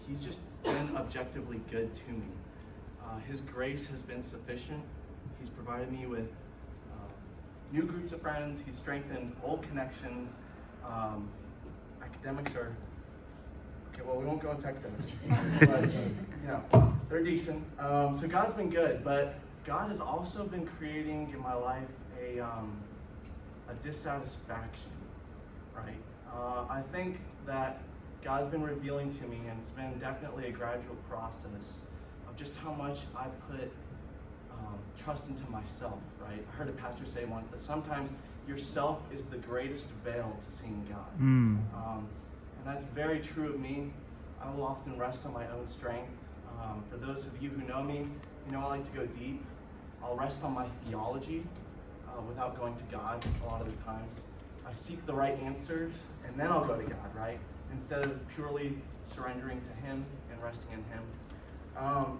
he's just been objectively good to me. His grace has been sufficient. He's provided me with new groups of friends. He's strengthened old connections. Academics are, okay, well, we won't go into academics, but, you know, they're decent. So God's been good, but God has also been creating in my life a dissatisfaction, right? I think that God's been revealing to me, and it's been definitely a gradual process of just how much I put trust into myself, right? I heard a pastor say once that sometimes yourself is the greatest veil to seeing God. And that's very true of me. I will often rest on my own strength. For those of you who know me, you know I like to go deep. I'll rest on my theology without going to God a lot of the times. I seek the right answers, and then I'll go to God, right? Instead of purely surrendering to Him and resting in Him.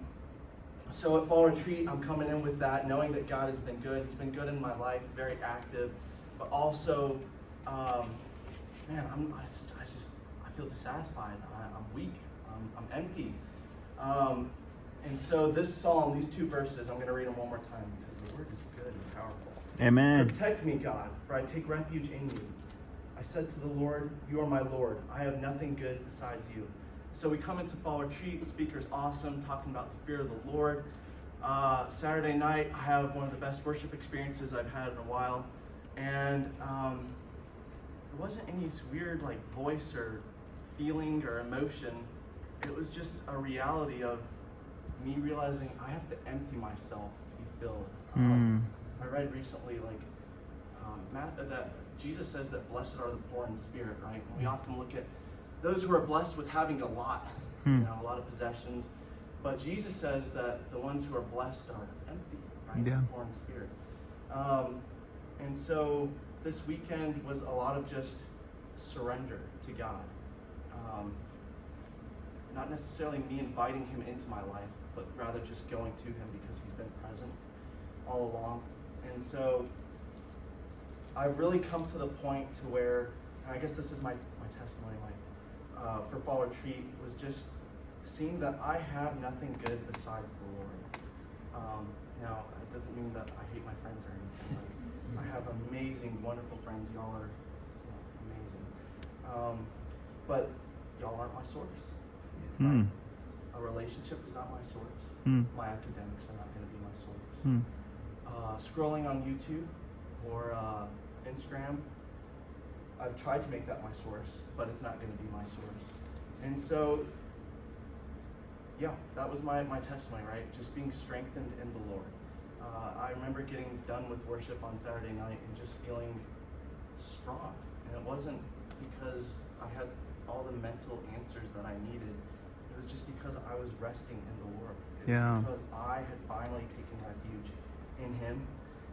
So at Fall Retreat, I'm coming in with that, knowing that God has been good. He's been good in my life, very active, but also, man, I feel dissatisfied. I'm weak. I'm empty. And so this psalm, these two verses, I'm going to read them one more time because the word is good and powerful. Amen. Protect me, God, for I take refuge in you. I said to the Lord, you are my Lord. I have nothing good besides you. So we come into Fall Retreat. The speaker's awesome, talking about the fear of the Lord. Saturday night, I have one of the best worship experiences I've had in a while. And there wasn't any weird like voice or feeling or emotion. It was just a reality of me realizing I have to empty myself to be filled. I read recently that Jesus says that blessed are the poor in spirit, right? We often look at those who are blessed with having a lot, a lot of possessions. But Jesus says that the ones who are blessed are empty, right? Yeah. Poor in spirit. And so this weekend was a lot of just surrender to God. Not necessarily me inviting Him into my life, but rather just going to Him because He's been present all along. And so I've really come to the point to where, and I guess this is my testimony, for Fall Retreat, was just seeing that I have nothing good besides the Lord. Now, it doesn't mean that I hate my friends or anything. I have amazing, wonderful friends. Y'all are amazing. But y'all aren't my source. Right? A relationship is not my source. My academics are not going to be my source. Scrolling on YouTube or Instagram, I've tried to make that my source, but it's not going to be my source. And so, yeah, that was my testimony, right? Just being strengthened in the Lord. I remember getting done with worship on Saturday night and just feeling strong. And it wasn't because I had all the mental answers that I needed. It was just because I was resting in the Lord. It was because I had finally taken refuge in Him.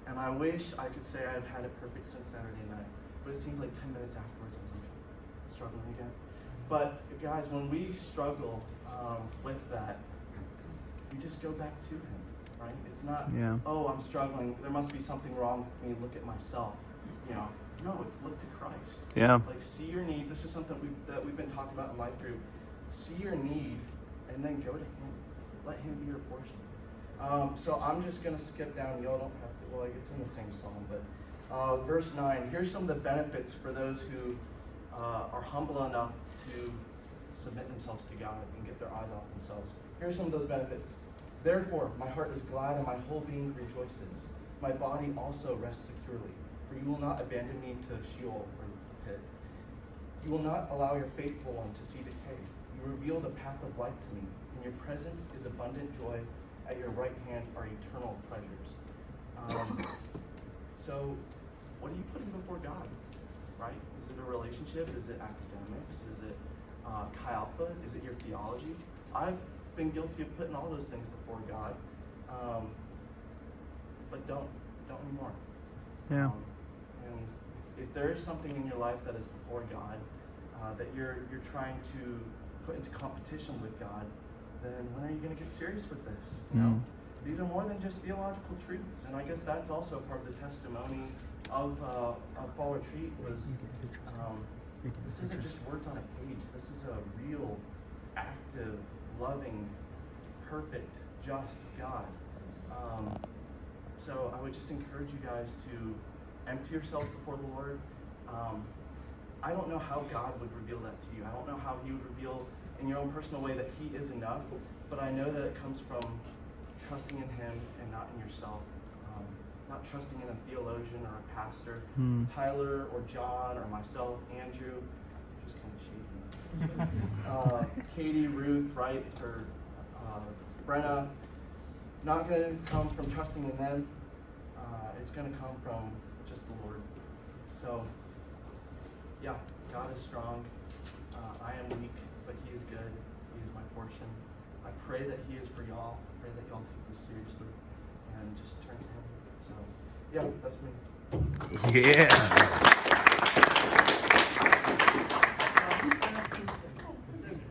And I wish I could say I've had it perfect since Saturday night. But it seems like 10 minutes afterwards, I was like, struggling again. But guys, when we struggle with that, we just go back to Him, right? It's not, oh, I'm struggling. There must be something wrong with me. Look at myself. No, it's look to Christ. Yeah. Like, see your need. This is something that we've been talking about in life group. See your need, and then go to Him. Let Him be your portion. So I'm just going to skip down. Y'all don't have to. Well, it's in the same psalm, but verse 9. Here's some of the benefits for those who are humble enough to submit themselves to God and get their eyes off themselves. Here's some of those benefits. Therefore, my heart is glad and my whole being rejoices. My body also rests securely. For you will not abandon me to Sheol or the pit. You will not allow your faithful one to see decay. You reveal the path of life to me. In your presence is abundant joy. At your right hand are eternal pleasures. So, what are you putting before God? Right? Is it a relationship? Is it academics? Is it Chi Alpha? Is it your theology? I've been guilty of putting all those things before God. But don't anymore. Yeah. And if there is something in your life that is before God, that you're trying to put into competition with God, then when are you going to get serious with this? You know, these are more than just theological truths, and I guess that's also part of the testimony of Fall Retreat was this isn't just words on a page. This is a real active, loving, perfect, just God. So I would just encourage you guys to empty yourself before the Lord. I don't know how God would reveal that to you. I don't know how he would reveal in your own personal way that he is enough, but I know that it comes from trusting in him and not in yourself. Not trusting in a theologian or a pastor, Tyler or John or myself, Andrew, just kind of shaking. Katie, Ruth, right, or Brenna. Not going to come from trusting in them. It's going to come from just the Lord. So, yeah, God is strong. I am weak, but he is good. He is my portion. I pray that he is for y'all. I pray that y'all take this seriously and just turn to him. So, yeah, that's me. Yeah.